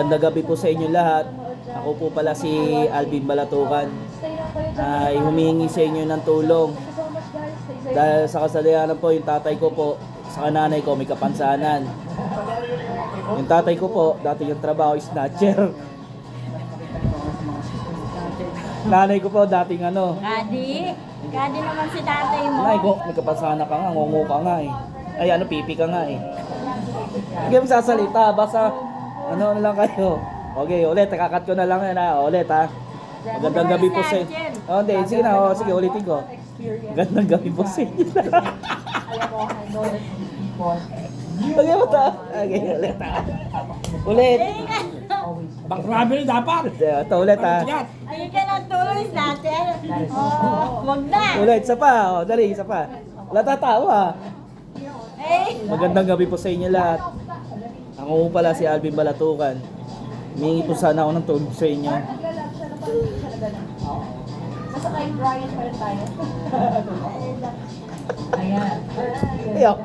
Magandang gabi po sa inyo lahat. Ako po pala si Alvin Balatukan. Ay humihingi sa inyo ng tulong. Dahil sa kasalanan po, yung tatay ko po, sa nanay ko may kapansanan. Yung tatay ko po, dati yung trabaho is snatcher. Nanay ko po, dating ano. Kadi naman si tatay mo. Nay ko, may kapansanan ka nga, ngungu ka nga eh. Ay ano, pipi ka nga eh. Hindi mo sasalita, basta ano na lang kayo. Okay, ulit, nakakat ko na lang yan ha. Ulit ha. Magandang gabi po sa inyo. Oh, hindi, sige na, oh, sige, ulitin ko. Magandang gabi po sa inyo. Okay mo ta? Okay, ulit ha. Ulit. Baklabi na dapat. Ito, ulit ha. Hindi ka na tuloy natin. Oh, wag na. Ulit, isa pa. Oh, dali, isa pa. Wala tatawa. Eh, Magandang gabi po sa inyo lahat. Ako po pala si Alvin Balatukan. Humingi po sana ako ng tulong sa inyo. Nasa kay Brian pa rin tayo. Ayan. Ayok.